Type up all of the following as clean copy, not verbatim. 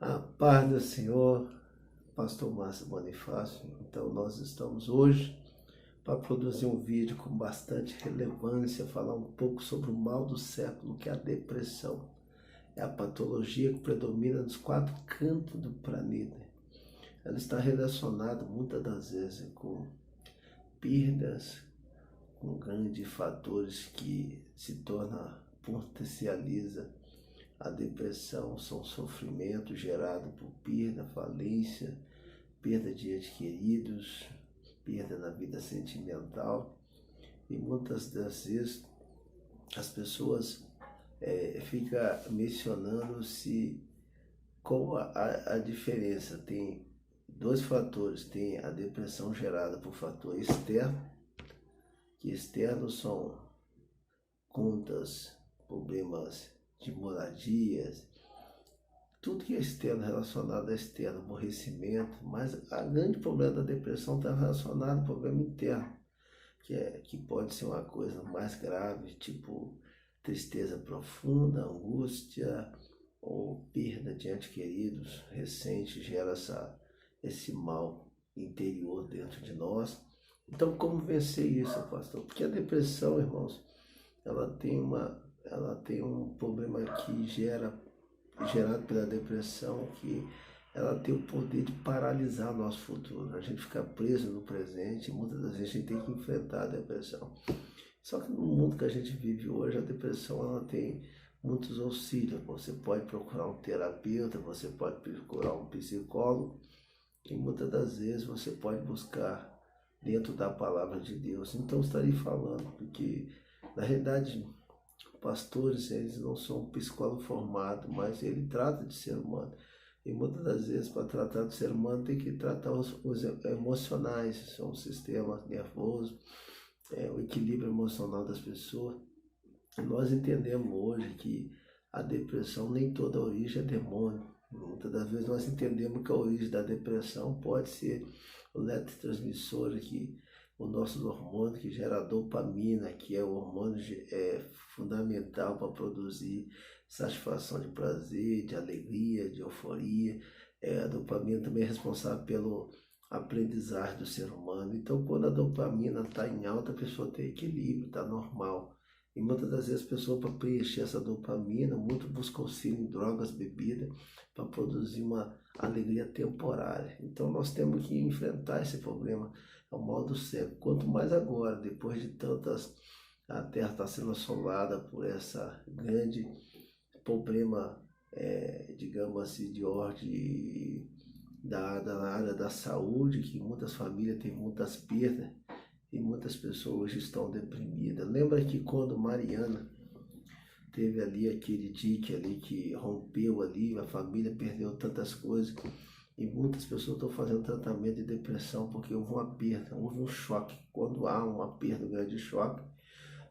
A paz do Senhor, Pastor Márcio Bonifácio. Então, nós estamos hoje para produzir um vídeo com bastante relevância, falar um pouco sobre o mal do século, que é a depressão. É a patologia que predomina nos quatro cantos do planeta. Ela está relacionada muitas das vezes com perdas, com grandes fatores que se potencializa. A depressão são sofrimentos gerados por perda, falência, perda de entes queridos, perda na vida sentimental. E muitas das vezes as pessoas ficam mencionando qual a diferença. Tem dois fatores. Tem a depressão gerada por fator externo, que externos são contas, problemas de moradias, tudo que é externo relacionado a externo, aborrecimento, mas o grande problema da depressão está relacionado ao problema interno, que pode ser uma coisa mais grave, tipo tristeza profunda, angústia ou perda de entes queridos recente, gera esse mal interior dentro de nós. Então, como vencer isso, pastor? Porque a depressão, irmãos, ela tem um problema gerado pela depressão, que ela tem o poder de paralisar o nosso futuro. A gente fica preso no presente e muitas das vezes a gente tem que enfrentar a depressão. Só que no mundo que a gente vive hoje, a depressão ela tem muitos auxílios. Você pode procurar um terapeuta, você pode procurar um psicólogo, e muitas das vezes você pode buscar dentro da palavra de Deus. Então estarei falando, porque na realidade pastores, eles não são psicólogos formados, mas ele trata de ser humano. E muitas das vezes, para tratar do ser humano, tem que tratar os emocionais, são o sistema nervoso, o equilíbrio emocional das pessoas. E nós entendemos hoje que a depressão, nem toda a origem é demônio. Muitas das vezes nós entendemos que a origem da depressão pode ser o neurotransmissor, que o nosso hormônio que gera a dopamina, que é o hormônio fundamental para produzir satisfação de prazer, de alegria, de euforia. A dopamina também é responsável pelo aprendizagem do ser humano. Então, quando a dopamina está em alta, a pessoa tem equilíbrio, está normal. E muitas das vezes a pessoa, para preencher essa dopamina, muito busca auxílio em drogas, bebidas, para produzir uma alegria temporária. Então nós temos que enfrentar esse problema, é o mal do século. Quanto mais agora, depois de a Terra está sendo assolada por essa grande problema, digamos assim, de ordem da área da saúde, que muitas famílias têm muitas perdas, e muitas pessoas hoje estão deprimidas. Lembra que quando Mariana teve ali aquele dique ali que rompeu ali, a família perdeu tantas coisas, e muitas pessoas estão fazendo tratamento de depressão porque houve uma perda, houve um choque. Quando há uma perda, um grande choque,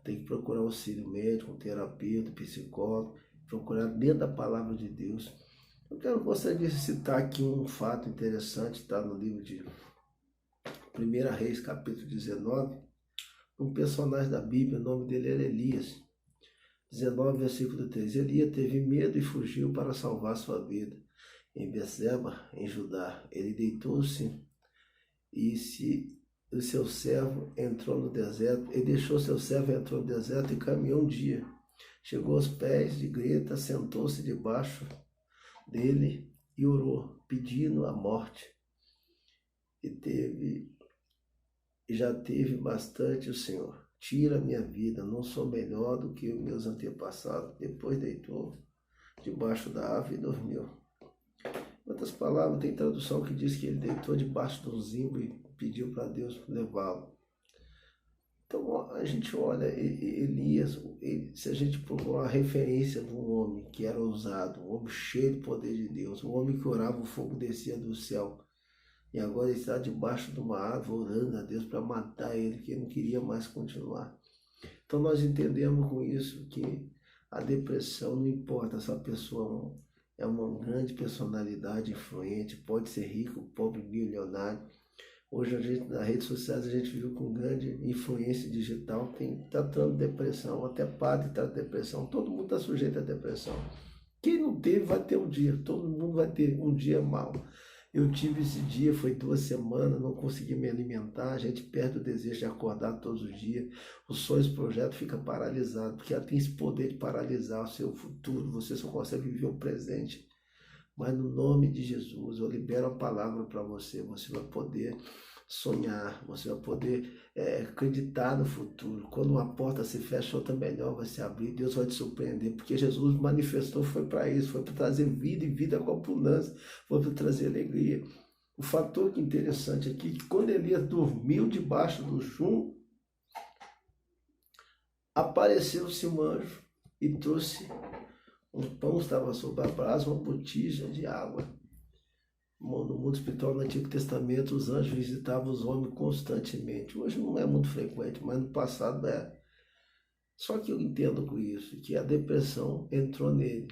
tem que procurar auxílio médico, um terapeuta, psicólogo, procurar dentro da palavra de Deus. Gostaria de citar aqui um fato interessante, está no livro de 1 Reis, capítulo 19, um personagem da Bíblia, o nome dele era Elias. 19, versículo 3. Elias teve medo e fugiu para salvar sua vida. Em Berseba, em Judá, ele deitou-se o seu servo entrou no deserto. Ele deixou seu servo, entrou no deserto e caminhou um dia. Chegou aos pés de Greta, sentou-se debaixo dele e orou, pedindo a morte. E já teve bastante o Senhor. Tira a minha vida, não sou melhor do que os meus antepassados. Depois deitou debaixo da árvore e dormiu. Em outras palavras, tem tradução que diz que ele deitou debaixo de um zimbro e pediu para Deus levá-lo. Então a gente olha Elias, se a gente procurar uma referência de um homem que era ousado, um homem cheio do poder de Deus, um homem que orava, o fogo descia do céu. E agora ele está debaixo de uma árvore orando a Deus para matar ele, que ele não queria mais continuar. Então nós entendemos com isso que a depressão, não importa se a pessoa é uma grande personalidade influente, pode ser rico, pobre, milionário. Hoje nas redes sociais a gente viu com grande influência digital, tem tratando depressão, até padre trata depressão, todo mundo está sujeito à depressão. Quem não teve vai ter um dia, todo mundo vai ter um dia mau. Eu tive esse dia, foi 2 semanas, não consegui me alimentar, a gente perde o desejo de acordar todos os dias, os sonhos, projetos ficam paralisados, porque ela tem esse poder de paralisar o seu futuro, você só consegue viver o presente. Mas no nome de Jesus, eu libero a palavra para você, você vai poder sonhar, você vai poder acreditar no futuro. Quando uma porta se fecha, outra melhor vai se abrir, Deus vai te surpreender, porque Jesus manifestou, foi para isso, foi para trazer vida e vida com abundância, foi para trazer alegria. O fator que é interessante aqui, é que quando Elias dormiu debaixo do chumbo, apareceu-se um anjo e trouxe um pão, estava sobre a brasa, uma botija de água. No mundo espiritual, no Antigo Testamento, os anjos visitavam os homens constantemente. Hoje não é muito frequente, mas no passado é. Só que eu entendo com isso, que a depressão entrou nele.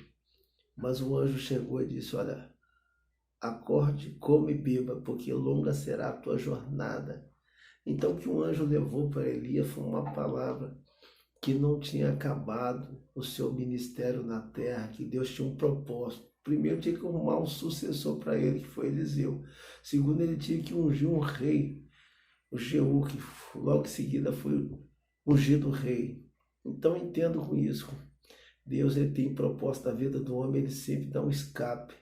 Mas o anjo chegou e disse, olha, acorde, come e beba, porque longa será a tua jornada. Então o que o anjo levou para Elias foi uma palavra que não tinha acabado o seu ministério na terra, que Deus tinha um propósito. Primeiro tinha que arrumar um sucessor para ele, que foi Eliseu. Segundo, ele tinha que ungir um rei, o Jeú, que logo em seguida foi ungido rei. Então entendo com isso. Deus, ele tem propósito da vida do homem, ele sempre dá um escape.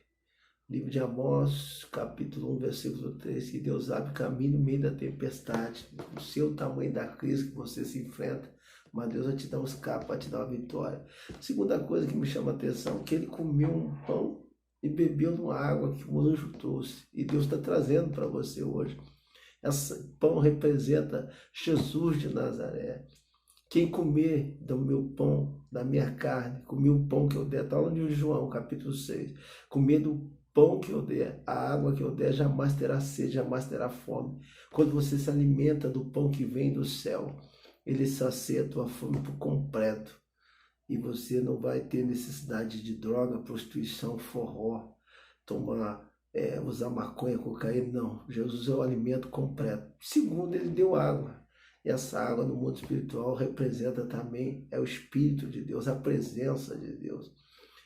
Livro de Amós, capítulo 1, versículo 3, que Deus abre caminho no meio da tempestade. O seu tamanho da crise que você se enfrenta, mas Deus vai te dar um escape, vai te dar uma vitória. Segunda coisa que me chama a atenção, que ele comeu um pão e bebeu de uma água que o anjo trouxe. E Deus está trazendo para você hoje. Esse pão representa Jesus de Nazaré. Quem comer do meu pão, da minha carne, comer o pão que eu der, está lá no João, capítulo 6, comer do pão que eu der, a água que eu der, jamais terá sede, jamais terá fome. Quando você se alimenta do pão que vem do céu, ele sacia a tua fome por completo. E você não vai ter necessidade de droga, prostituição, forró, usar maconha, cocaína, não. Jesus é o alimento completo. Segundo, ele deu água. E essa água no mundo espiritual representa também, é o Espírito de Deus, a presença de Deus.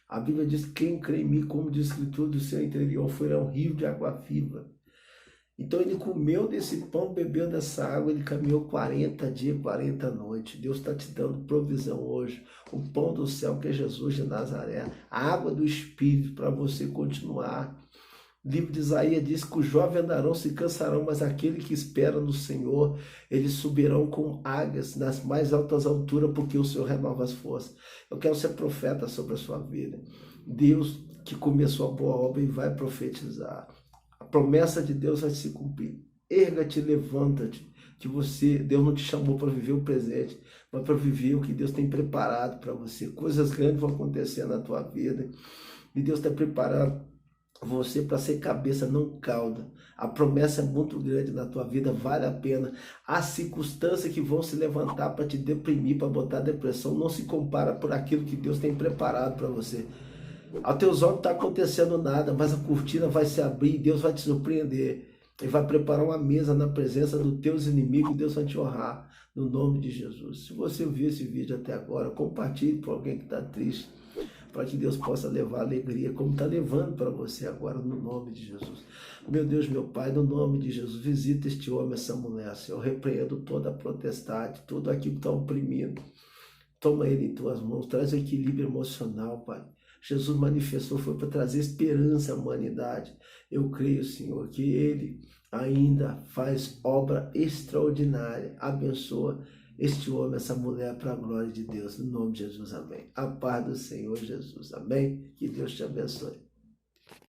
A Bíblia diz que quem crê em mim, como diz a Escritura, do seu interior fluirá um rio de água viva. Então ele comeu desse pão, bebeu dessa água, ele caminhou 40 dias, 40 noites. Deus está te dando provisão hoje. O pão do céu que é Jesus de Nazaré, a água do Espírito para você continuar. O livro de Isaías diz que os jovens andarão, se cansarão, mas aquele que espera no Senhor, eles subirão com águias nas mais altas alturas, porque o Senhor renova as forças. Eu quero ser profeta sobre a sua vida. Deus que começou a boa obra e vai profetizar. A promessa de Deus vai se cumprir. Erga-te, levanta-te, que Deus não te chamou para viver o presente, mas para viver o que Deus tem preparado para você. Coisas grandes vão acontecer na tua vida e Deus está preparado você para ser cabeça, não cauda. A promessa é muito grande na tua vida, vale a pena. As circunstâncias que vão se levantar para te deprimir, para botar depressão, não se compara por aquilo que Deus tem preparado para você. Aos teus olhos não está acontecendo nada, mas a cortina vai se abrir e Deus vai te surpreender. Ele vai preparar uma mesa na presença dos teus inimigos e Deus vai te honrar no nome de Jesus. Se você viu esse vídeo até agora, compartilhe para alguém que está triste, para que Deus possa levar alegria, como está levando para você agora, no nome de Jesus. Meu Deus, meu Pai, no nome de Jesus, visita este homem, essa mulher, Senhor. Eu repreendo toda a potestade, tudo aquilo que está oprimindo. Toma ele em tuas mãos, traz o equilíbrio emocional, Pai. Jesus manifestou, foi para trazer esperança à humanidade. Eu creio, Senhor, que Ele ainda faz obra extraordinária. Abençoa este homem, essa mulher, para a glória de Deus. No nome de Jesus, amém. A paz do Senhor Jesus, amém. Que Deus te abençoe.